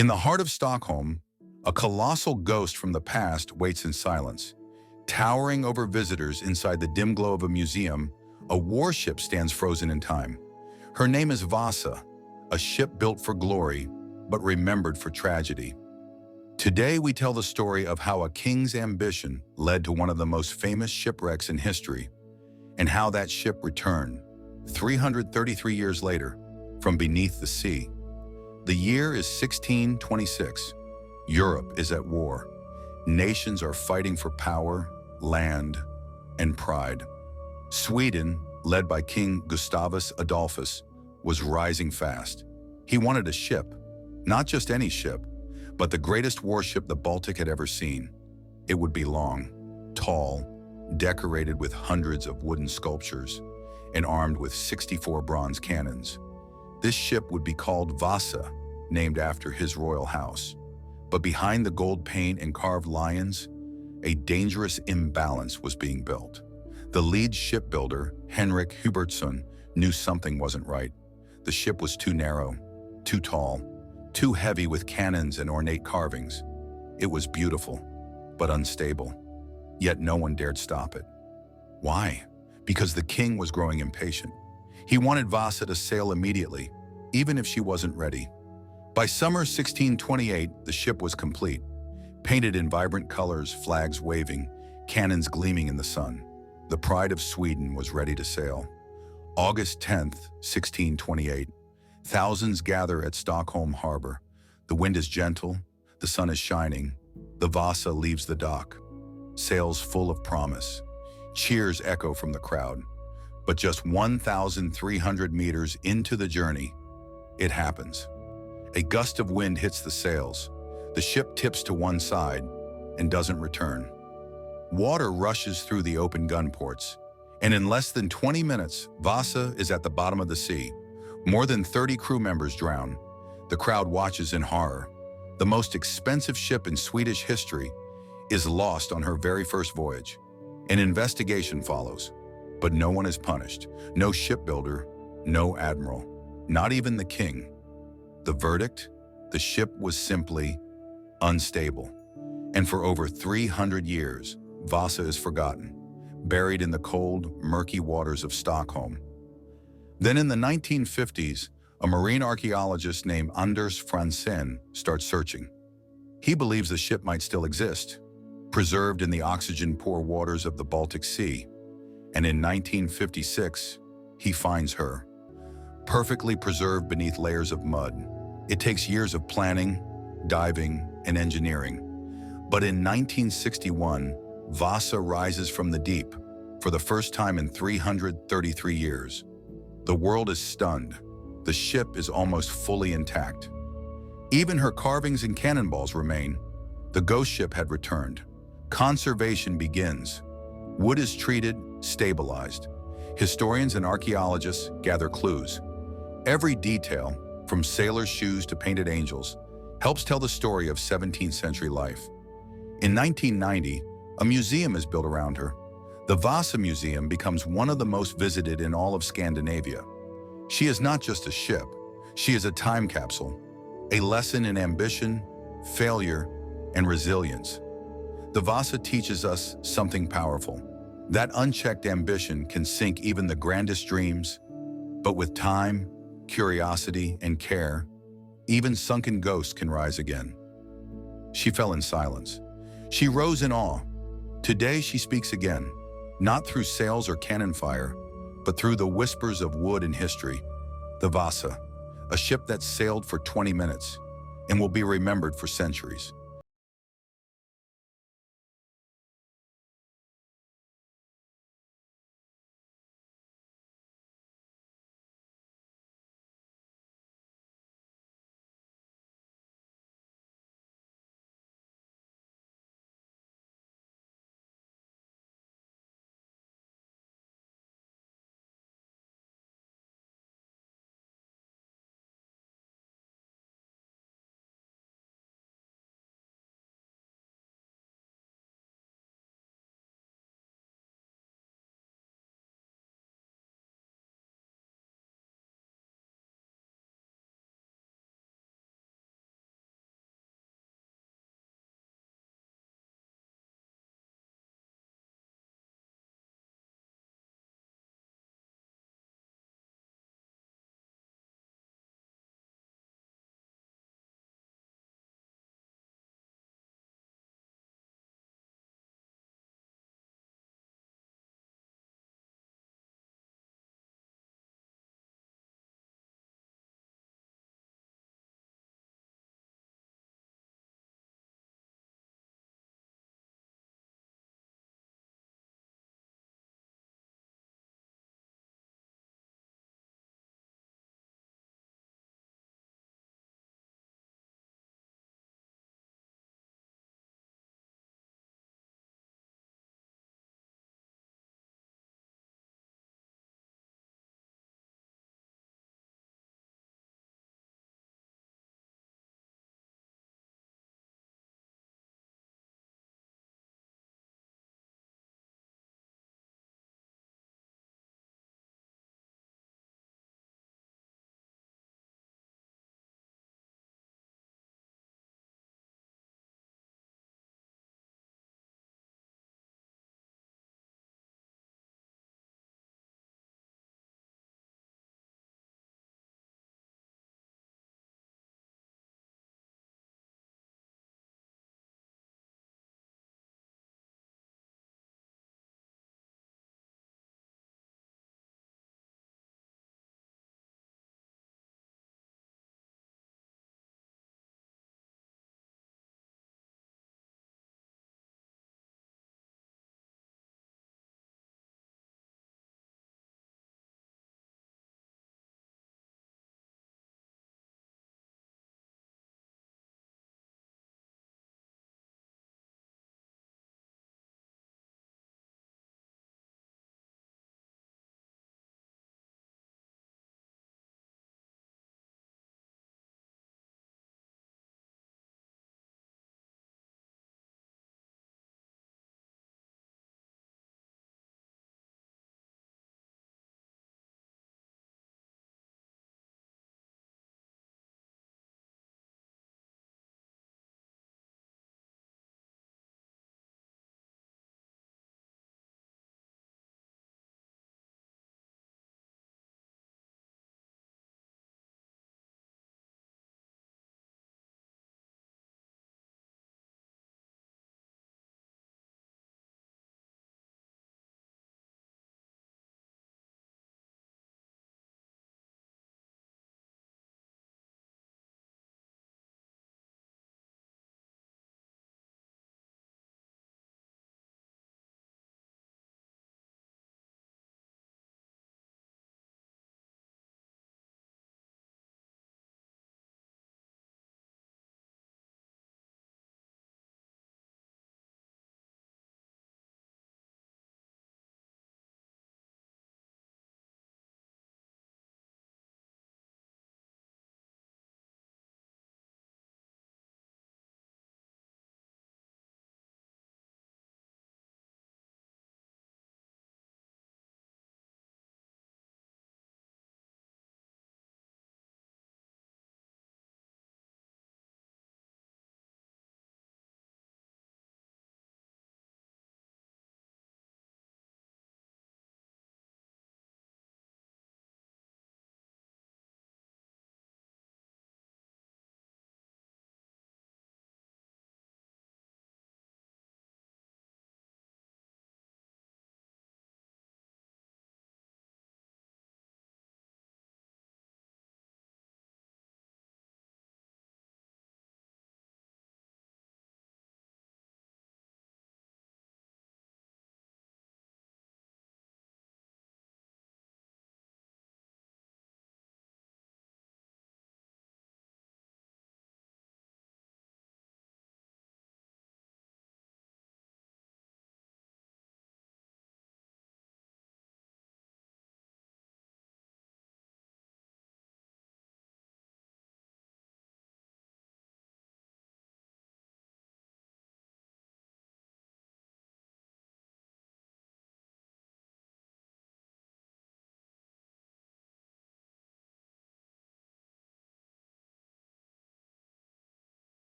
In the heart of Stockholm, a colossal ghost from the past waits in silence. Towering over visitors inside the dim glow of a museum, a warship stands frozen in time. Her name is Vasa, a ship built for glory, but remembered for tragedy. Today we tell the story of how a king's ambition led to one of the most famous shipwrecks in history, and how that ship returned, 333 years later, from beneath the sea. The year is 1626. Europe is at war. Nations are fighting for power, land, and pride. Sweden, led by King Gustavus Adolphus, was rising fast. He wanted a ship, not just any ship, but the greatest warship the Baltic had ever seen. It would be long, tall, decorated with hundreds of wooden sculptures, and armed with 64 bronze cannons. This ship would be called Vasa, named after his royal house. But behind the gold paint and carved lions, a dangerous imbalance was being built. The lead shipbuilder, Henrik Hubertsson, knew something wasn't right. The ship was too narrow, too tall, too heavy with cannons and ornate carvings. It was beautiful, but unstable. Yet no one dared stop it. Why? Because the king was growing impatient. He wanted Vasa to sail immediately, even if she wasn't ready. By summer 1628, the ship was complete, painted in vibrant colors, flags waving, cannons gleaming in the sun. The pride of Sweden was ready to sail. August 10th, 1628. Thousands gather at Stockholm harbor. The wind is gentle, the sun is shining. The Vasa leaves the dock, sails full of promise. Cheers echo from the crowd. But just 1,300 meters into the journey, it happens. A gust of wind hits the sails. The ship tips to one side and doesn't return. Water rushes through the open gun ports, and in less than 20 minutes, Vasa is at the bottom of the sea. More than 30 crew members drown. The crowd watches in horror. The most expensive ship in Swedish history is lost on her very first voyage. An investigation follows, but no one is punished. No shipbuilder, no admiral, not even the king. The verdict? The ship was simply unstable. And for over 300 years, Vasa is forgotten, buried in the cold, murky waters of Stockholm. Then in the 1950s, a marine archaeologist named Anders Franzén starts searching. He believes the ship might still exist, preserved in the oxygen-poor waters of the Baltic Sea. And in 1956, he finds her, perfectly preserved beneath layers of mud. It takes years of planning, diving, and engineering. But in 1961, Vasa rises from the deep for the first time in 333 years. The world is stunned. The ship is almost fully intact. Even her carvings and cannonballs remain. The ghost ship had returned. Conservation begins. Wood is treated, stabilized. Historians and archaeologists gather clues. Every detail, from sailors' shoes to painted angels, helps tell the story of 17th century life. In 1990, a museum is built around her. The Vasa Museum becomes one of the most visited in all of Scandinavia. She is not just a ship, she is a time capsule, a lesson in ambition, failure, and resilience. The Vasa teaches us something powerful. That unchecked ambition can sink even the grandest dreams, but with time, curiosity, and care, even sunken ghosts can rise again. She fell in silence. She rose in awe. Today she speaks again, not through sails or cannon fire, but through the whispers of wood and history. The Vasa, a ship that sailed for 20 minutes and will be remembered for centuries.